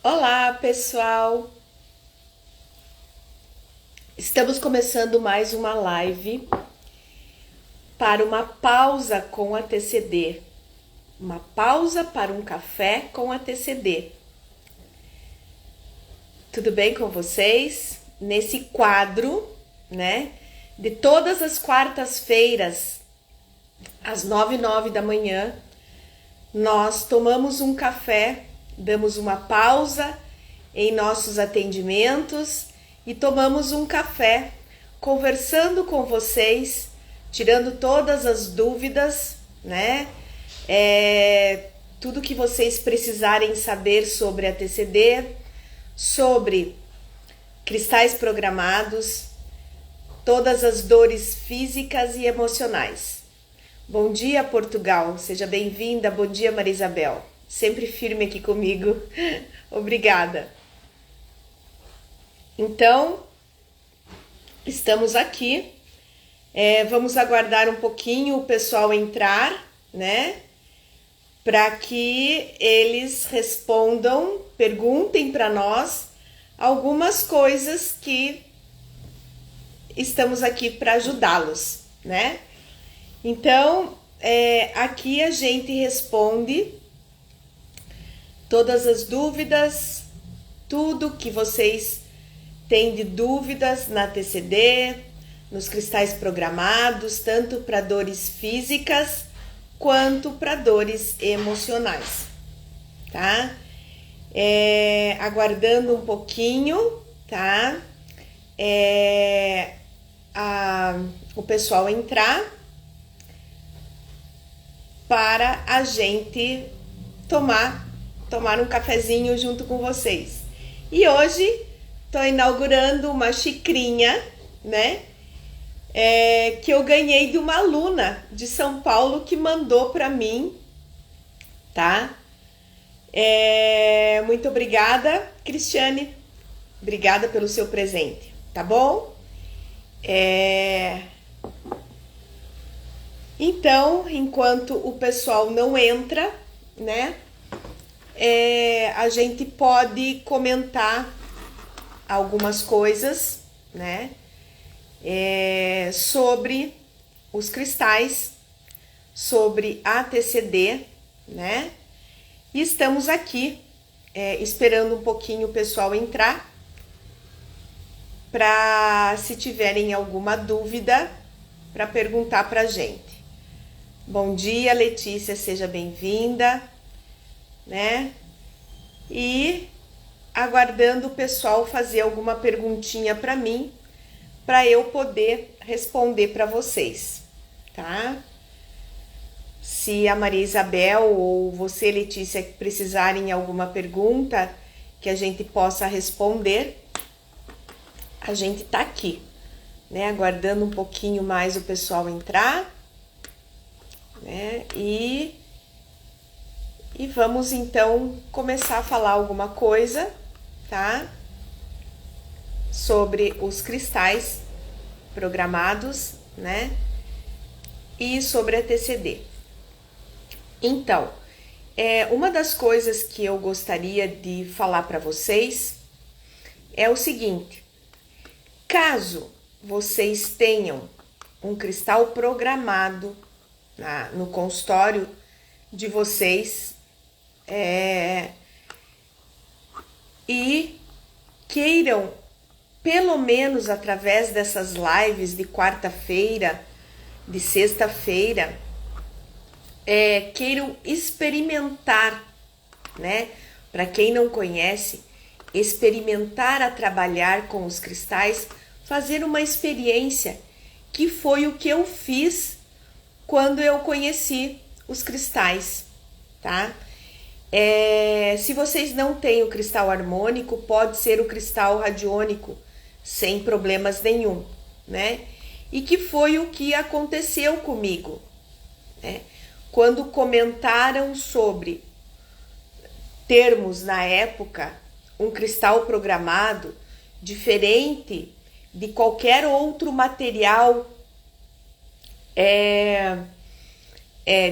Olá, pessoal! Estamos começando mais uma live para uma pausa com a TCD. Uma pausa para um café com a TCD. Tudo bem com vocês? Nesse quadro, de todas as quartas-feiras, às 9h09 da manhã, nós tomamos um café, damos uma pausa em nossos atendimentos e tomamos um café conversando com vocês, tirando todas as dúvidas, tudo que vocês precisarem saber sobre a TCD, sobre cristais programados, todas as dores físicas e emocionais. Bom dia, Portugal, seja bem-vinda. Bom dia, Maria Isabel, sempre firme aqui comigo. Obrigada. Então, estamos aqui, vamos aguardar um pouquinho o pessoal entrar, para que eles respondam, perguntem para nós algumas coisas que estamos aqui para ajudá-los, Então, aqui a gente responde todas as dúvidas, tudo que vocês têm de dúvidas na TCD, nos cristais programados, tanto para dores físicas quanto para dores emocionais, tá? Aguardando um pouquinho, tá? O pessoal entrar para a gente tomar um cafezinho junto com vocês. E hoje estou inaugurando uma xicrinha, que eu ganhei de uma aluna de São Paulo que mandou para mim, tá? Muito obrigada, Cristiane. Obrigada pelo seu presente, tá bom? Então, enquanto o pessoal não entra, a gente pode comentar algumas coisas, sobre os cristais, sobre a TCD, E estamos aqui esperando um pouquinho o pessoal entrar, para se tiverem alguma dúvida, para perguntar para a gente. Bom dia, Letícia, seja bem-vinda, E aguardando o pessoal fazer alguma perguntinha para mim, para eu poder responder para vocês, tá? Se a Maria Isabel ou você, Letícia, precisarem de alguma pergunta que a gente possa responder, a gente tá aqui, aguardando um pouquinho mais o pessoal entrar, E vamos então começar a falar alguma coisa, tá? Sobre os cristais programados, E sobre a TCD. Então, uma das coisas que eu gostaria de falar para vocês é o seguinte: caso vocês tenham um cristal programado no consultório de vocês, e queiram, pelo menos através dessas lives de quarta-feira, de sexta-feira, queiram experimentar, Para quem não conhece, experimentar a trabalhar com os cristais, fazer uma experiência, que foi o que eu fiz quando eu conheci os cristais, tá? Se vocês não têm o cristal harmônico, pode ser o cristal radiônico, sem problemas nenhum, E que foi o que aconteceu comigo, Quando comentaram sobre termos na época um cristal programado diferente de qualquer outro material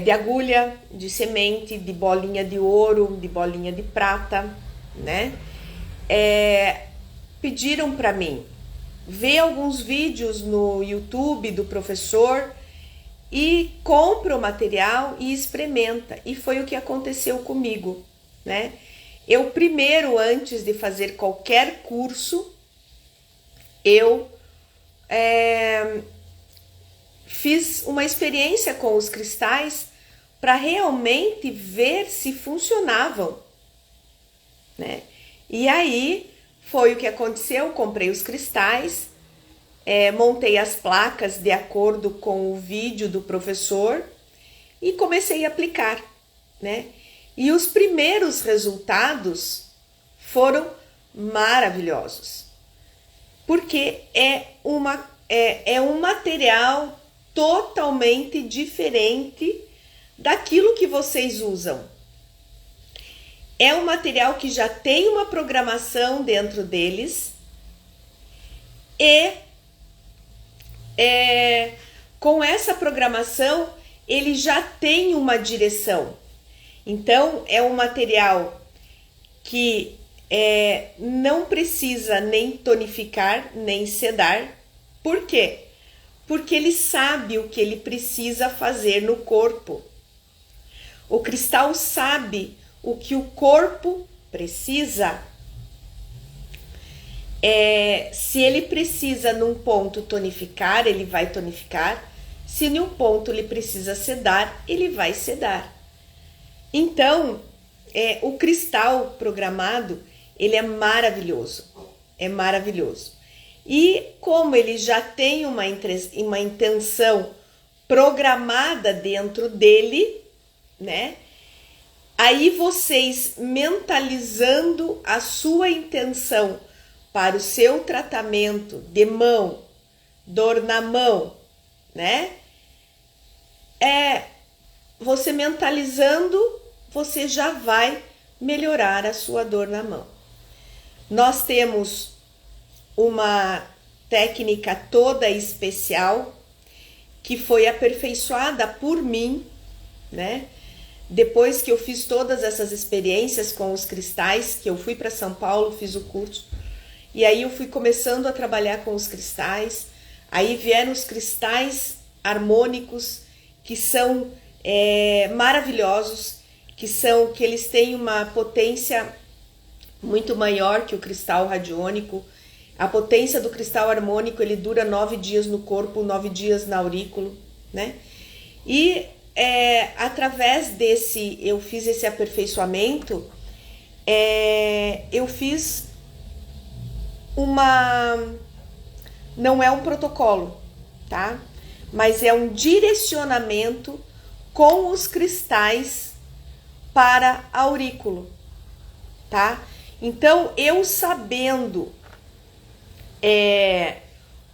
de agulha, de semente, de bolinha de ouro, de bolinha de prata, né? Pediram para mim, vê alguns vídeos no YouTube do professor e compra o material e experimenta. E foi o que aconteceu comigo, né? Eu primeiro, antes de fazer qualquer curso, eu fiz uma experiência com os cristais para realmente ver se funcionavam, né? E aí foi o que aconteceu, comprei os cristais, montei as placas de acordo com o vídeo do professor e comecei a aplicar, né? E os primeiros resultados foram maravilhosos, porque é um material totalmente diferente daquilo que vocês usam. É um material que já tem uma programação dentro deles e com essa programação ele já tem uma direção. Então é um material que não precisa nem tonificar, nem sedar. Por quê? Porque ele sabe o que ele precisa fazer no corpo. O cristal sabe o que o corpo precisa. Se ele precisa num ponto tonificar, ele vai tonificar. Se num ponto ele precisa sedar, ele vai sedar. Então, o cristal programado, ele é maravilhoso. É maravilhoso. E como ele já tem uma intenção programada dentro dele, né? Aí vocês mentalizando a sua intenção para o seu tratamento de mão, dor na mão, né? Você mentalizando, você já vai melhorar a sua dor na mão. Nós temos uma técnica toda especial que foi aperfeiçoada por mim, né? Depois que eu fiz todas essas experiências com os cristais, que eu fui para São Paulo, fiz o curso, e aí eu fui começando a trabalhar com os cristais. Aí vieram os cristais harmônicos, que são maravilhosos, que eles têm uma potência muito maior que o cristal radiônico. A potência do cristal harmônico, ele dura 9 dias no corpo, 9 dias na aurículo, né? E através eu fiz esse aperfeiçoamento, eu fiz não é um protocolo, tá? Mas é um direcionamento com os cristais para aurículo, tá? Então, eu sabendo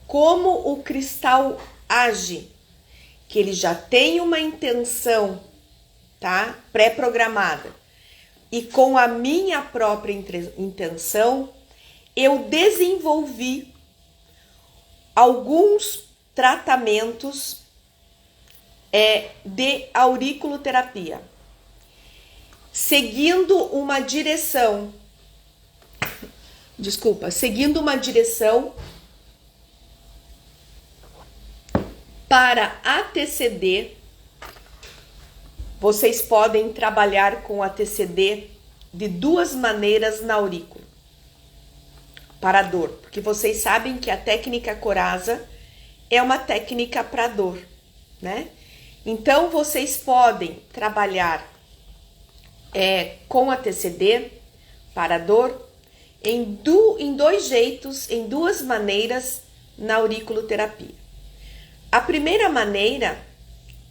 como o cristal age, que ele já tem uma intenção, tá? Pré-programada, e com a minha própria intenção, eu desenvolvi alguns tratamentos de auriculoterapia, seguindo uma direção para ATCD. Vocês podem trabalhar com ATCD de duas maneiras na aurícula para dor, porque vocês sabem que a técnica Coraza é uma técnica para dor, né? Então vocês podem trabalhar com ATCD para dor em dois jeitos, em duas maneiras na auriculoterapia. A primeira maneira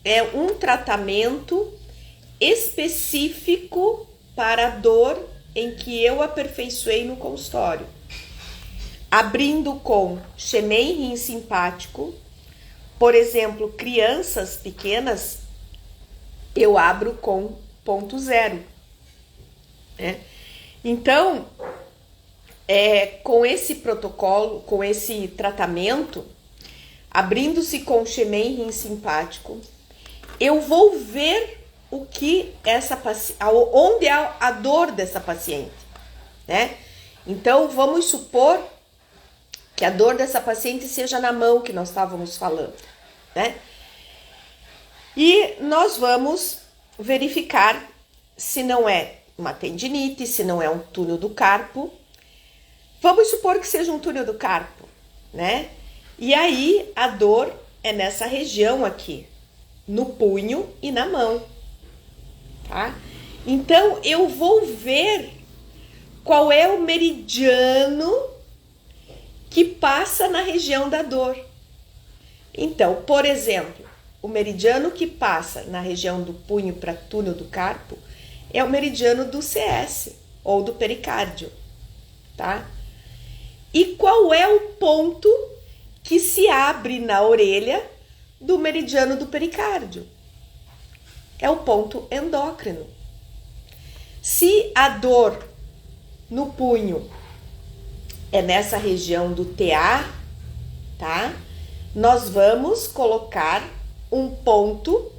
é um tratamento específico para a dor em que eu aperfeiçoei no consultório, abrindo com Xemen Rim simpático. Por exemplo, crianças pequenas, eu abro com ponto zero, né? Então, com esse protocolo, com esse tratamento, abrindo-se com Xemen Rim simpático, eu vou ver o que onde é a dor dessa paciente. né? Então, vamos supor que a dor dessa paciente seja na mão que nós estávamos falando, né? E nós vamos verificar se não é uma tendinite, se não é um túnel do carpo. Vamos supor que seja um túnel do carpo, né? E aí a dor é nessa região aqui, no punho e na mão, tá? Então eu vou ver qual é o meridiano que passa na região da dor. Então, por exemplo, o meridiano que passa na região do punho para túnel do carpo é o meridiano do CS ou do pericárdio, tá? E qual é o ponto que se abre na orelha do meridiano do pericárdio? É o ponto endócrino. Se a dor no punho é nessa região do TA, tá? Nós vamos colocar um ponto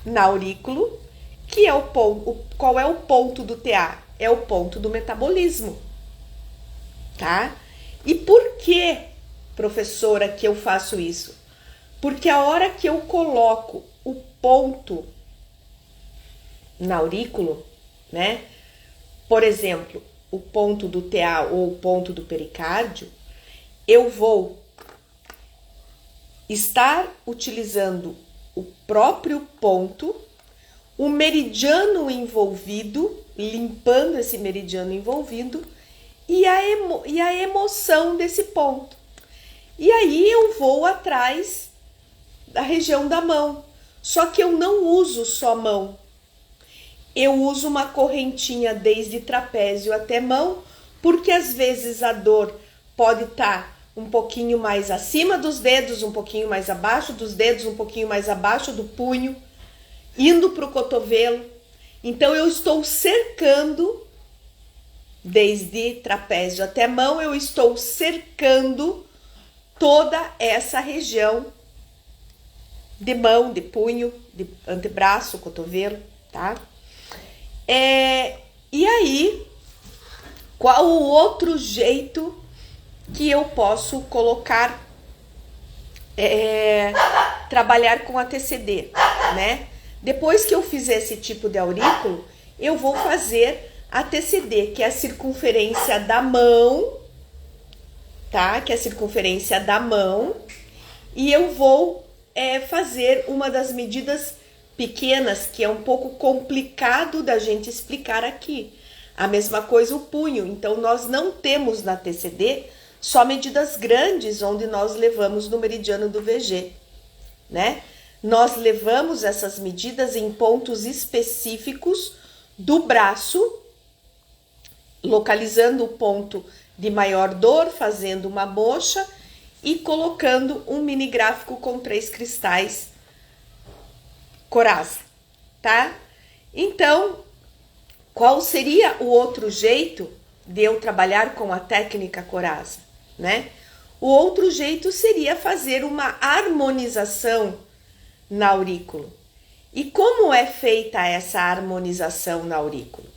na aurículo, que é o ponto. Qual é o ponto do TA? É o ponto do metabolismo, tá? E por que, professora, que eu faço isso? Porque a hora que eu coloco o ponto na aurículo, né? Por exemplo, o ponto do TA ou o ponto do pericárdio, eu vou estar utilizando o próprio ponto, o meridiano envolvido, limpando esse meridiano envolvido e a emoção desse ponto. E aí eu vou atrás da região da mão, só que eu não uso só mão. Eu uso uma correntinha desde trapézio até mão, porque às vezes a dor pode estar um pouquinho mais acima dos dedos, um pouquinho mais abaixo dos dedos, um pouquinho mais abaixo do punho, indo para o cotovelo. Então eu estou cercando, desde trapézio até mão, eu estou cercando toda essa região de mão, de punho, de antebraço, cotovelo, tá? E aí, qual o outro jeito que eu posso colocar, trabalhar com a TCD, né? Depois que eu fizer esse tipo de aurículo, eu vou fazer a TCD, que é a circunferência da mão, tá? Que é a circunferência da mão, e eu vou fazer uma das medidas pequenas, que é um pouco complicado da gente explicar aqui. A mesma coisa o punho. Então, nós não temos na TCD só medidas grandes, onde nós levamos no meridiano do VG, né? Nós levamos essas medidas em pontos específicos do braço, localizando o ponto de maior dor, fazendo uma mocha e colocando um mini gráfico com 3 cristais Coraza, tá? Então, qual seria o outro jeito de eu trabalhar com a técnica Coraza, né? O outro jeito seria fazer uma harmonização na aurículo. E como é feita essa harmonização na aurículo?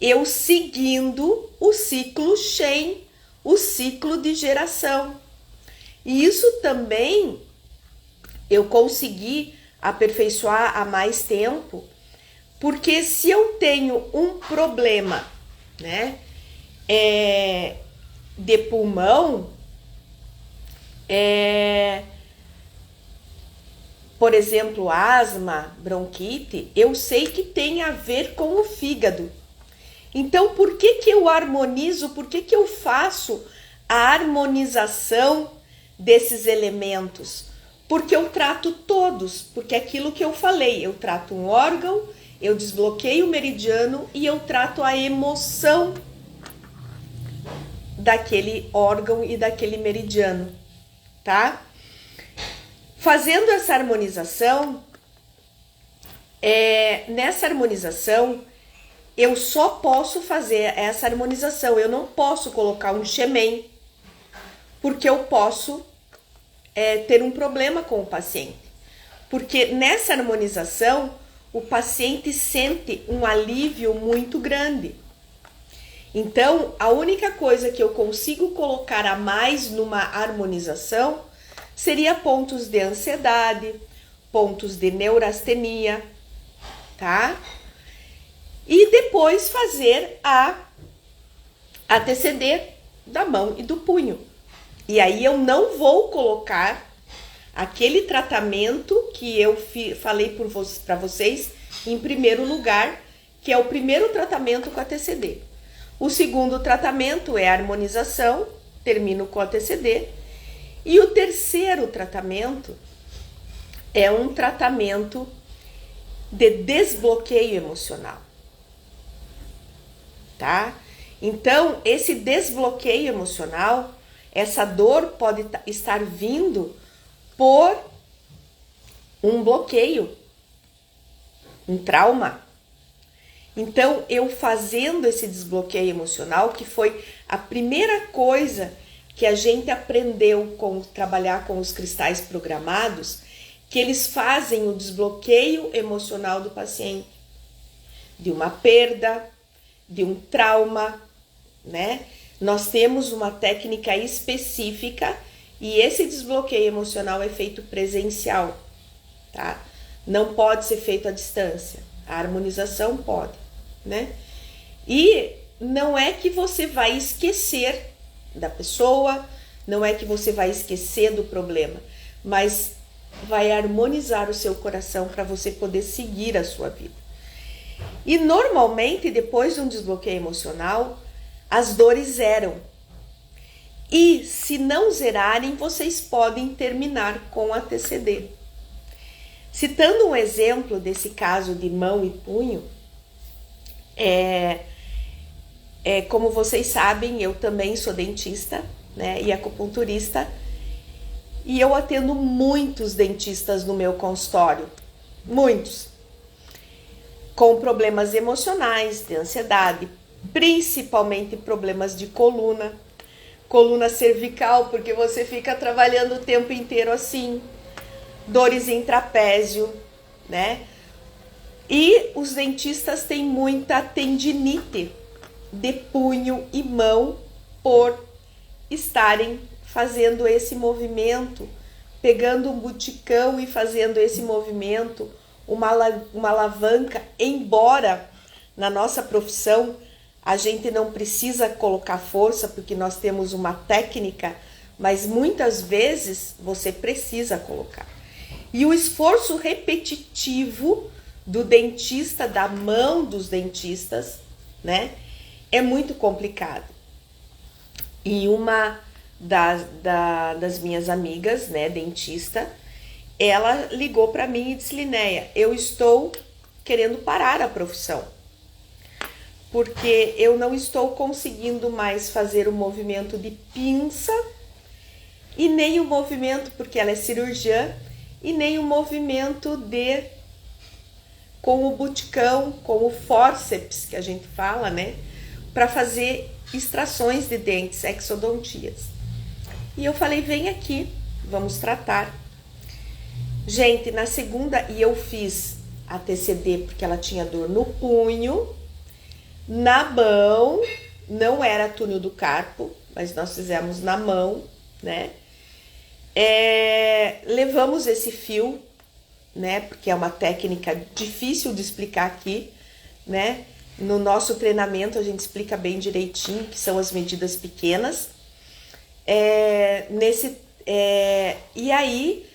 Eu seguindo o ciclo Shen, o ciclo de geração. E isso também eu consegui aperfeiçoar há mais tempo, porque se eu tenho um problema, né, de pulmão, por exemplo, asma, bronquite, eu sei que tem a ver com o fígado. Então, por que que eu harmonizo, por que que eu faço a harmonização desses elementos? Porque eu trato todos, porque é aquilo que eu falei, eu trato um órgão, eu desbloqueio o meridiano e eu trato a emoção daquele órgão e daquele meridiano, tá? Fazendo essa harmonização, nessa harmonização, eu só posso fazer essa harmonização, eu não posso colocar um Xemen, porque eu posso ter um problema com o paciente. Porque nessa harmonização, o paciente sente um alívio muito grande. Então, a única coisa que eu consigo colocar a mais numa harmonização seria pontos de ansiedade, pontos de neurastenia, tá? E depois fazer a TCD da mão e do punho. E aí eu não vou colocar aquele tratamento que eu falei para vocês em primeiro lugar, que é o primeiro tratamento com a TCD. O segundo tratamento é a harmonização, termino com a TCD. E o terceiro tratamento é um tratamento de desbloqueio emocional, tá? Então, esse desbloqueio emocional, essa dor pode estar vindo por um bloqueio, um trauma. Então, eu fazendo esse desbloqueio emocional, que foi a primeira coisa que a gente aprendeu com trabalhar com os cristais programados, que eles fazem o desbloqueio emocional do paciente, de uma perda, de um trauma, né? Nós temos uma técnica específica e esse desbloqueio emocional é feito presencial, tá? Não pode ser feito à distância. A harmonização pode, né? E não é que você vai esquecer da pessoa, não é que você vai esquecer do problema, mas vai harmonizar o seu coração para você poder seguir a sua vida. E normalmente, depois de um desbloqueio emocional, as dores zeram. E se não zerarem, vocês podem terminar com a TCD. Citando um exemplo desse caso de mão e punho, como vocês sabem, eu também sou dentista, né, e acupunturista, e eu atendo muitos dentistas no meu consultório, muitos, com problemas emocionais, de ansiedade, principalmente problemas de coluna cervical, porque você fica trabalhando o tempo inteiro assim, dores em trapézio, né? E os dentistas têm muita tendinite de punho e mão por estarem fazendo esse movimento, pegando um buticão e fazendo esse movimento, uma alavanca, embora na nossa profissão a gente não precisa colocar força porque nós temos uma técnica, mas muitas vezes você precisa colocar. E o esforço repetitivo do dentista, da mão dos dentistas, né, é muito complicado. E uma das minhas amigas, né, dentista, ela ligou para mim e disse: Linéia, eu estou querendo parar a profissão, porque eu não estou conseguindo mais fazer o movimento de pinça e nem o movimento, porque ela é cirurgiã, e nem o movimento com o buticão, com o fórceps, que a gente fala, né, para fazer extrações de dentes, exodontias. E eu falei: vem aqui, vamos tratar. Gente, na segunda, e eu fiz a TCD porque ela tinha dor no punho, na mão, não era túnel do carpo, mas nós fizemos na mão, né? Levamos esse fio, né? Porque é uma técnica difícil de explicar aqui, né? No nosso treinamento a gente explica bem direitinho, que são as medidas pequenas. E aí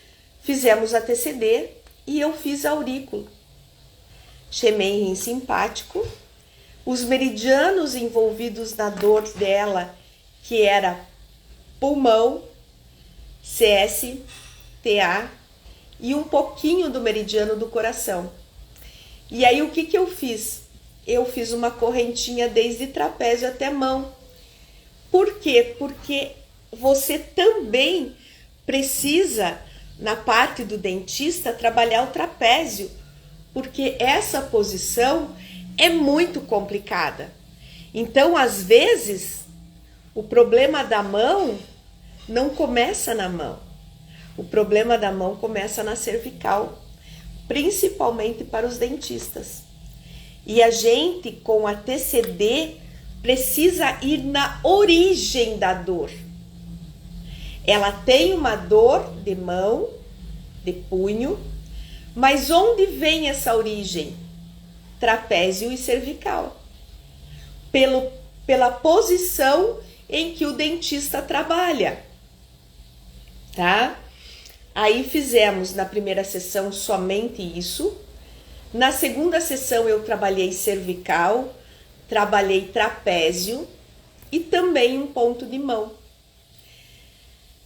fizemos a TCD e eu fiz a aurícula. Chamei rim simpático. Os meridianos envolvidos na dor dela, que era pulmão, CS, TA e um pouquinho do meridiano do coração. E aí o que eu fiz? Eu fiz uma correntinha desde trapézio até mão. Por quê? Porque você também precisa, na parte do dentista, trabalhar o trapézio, porque essa posição é muito complicada. Então, às vezes, o problema da mão não começa na mão. O problema da mão começa na cervical, principalmente para os dentistas. E a gente, com a TCD, precisa ir na origem da dor. Ela tem uma dor de mão, de punho, mas onde vem essa origem? Trapézio e cervical. Pela posição em que o dentista trabalha, tá? Aí fizemos na primeira sessão somente isso. Na segunda sessão eu trabalhei cervical, trabalhei trapézio e também um ponto de mão.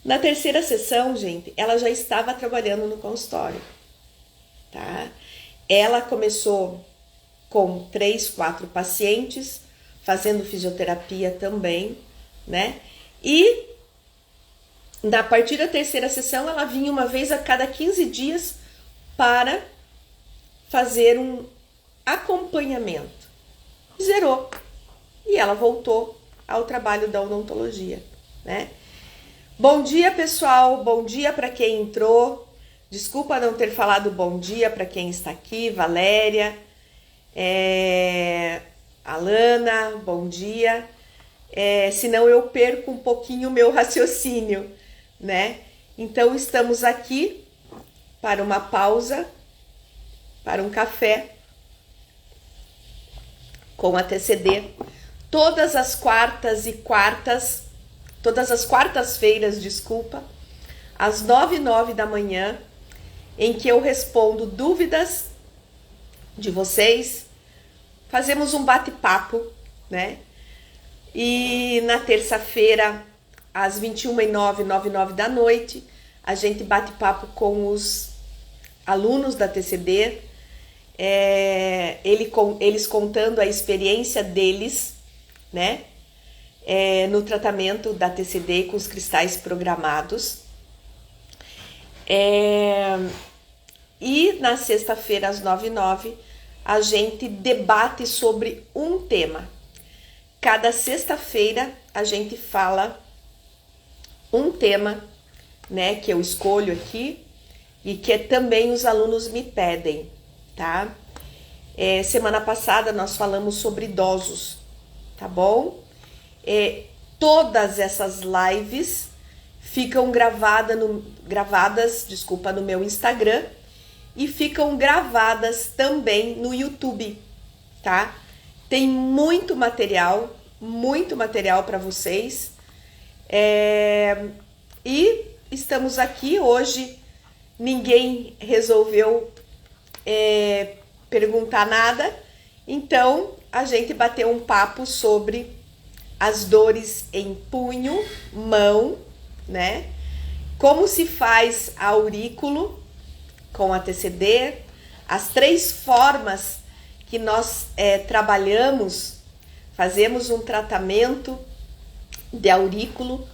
Na terceira sessão, gente, ela já estava trabalhando no consultório, tá? Ela começou com 3, 4 pacientes, fazendo fisioterapia também, né? E a partir da terceira sessão, ela vinha uma vez a cada 15 dias para fazer um acompanhamento. Zerou. E ela voltou ao trabalho da odontologia, né? Bom dia, pessoal. Bom dia para quem entrou. Desculpa não ter falado bom dia para quem está aqui. Valéria, Alana, bom dia. Senão eu perco um pouquinho o meu raciocínio, né? Então, estamos aqui para uma pausa, para um café com a TCD. Todas as quartas-feiras, às 9h09 da manhã, em que eu respondo dúvidas de vocês, fazemos um bate-papo, né? E na terça-feira, às 21h09, 9h09 da noite, a gente bate papo com os alunos da TCD, eles contando a experiência deles, né? No tratamento da TCD com os cristais programados. E na sexta-feira, às 9h09, a gente debate sobre um tema. Cada sexta-feira a gente fala um tema, né, que eu escolho aqui e que também os alunos me pedem, tá? Semana passada nós falamos sobre idosos, tá bom? Todas essas lives ficam gravadas no meu Instagram e ficam gravadas também no YouTube, tá? Tem muito material para vocês. E estamos aqui hoje. Ninguém resolveu perguntar nada, então a gente bateu um papo sobre as dores em punho, mão, né? Como se faz aurículo com a TCD, as 3 formas que nós trabalhamos, fazemos um tratamento de aurículo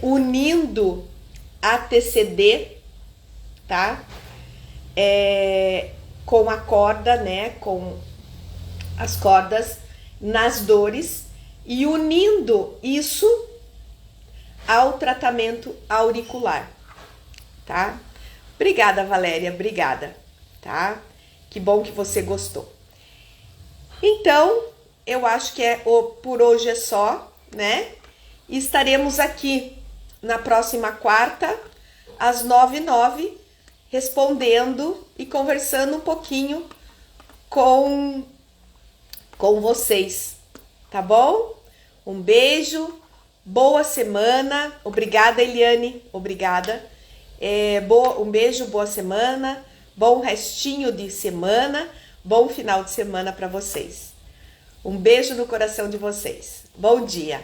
unindo a TCD, tá? Com a corda, né? Com as cordas nas dores e unindo isso ao tratamento auricular, tá? Obrigada, Valéria, obrigada, tá? Que bom que você gostou. Então, eu acho que por hoje é só, né? E estaremos aqui na próxima quarta, às 9h09, respondendo e conversando um pouquinho com vocês, tá bom? Um beijo, boa semana. Obrigada, Eliane, obrigada. Um beijo, boa semana, bom restinho de semana, bom final de semana para vocês. Um beijo no coração de vocês. Bom dia.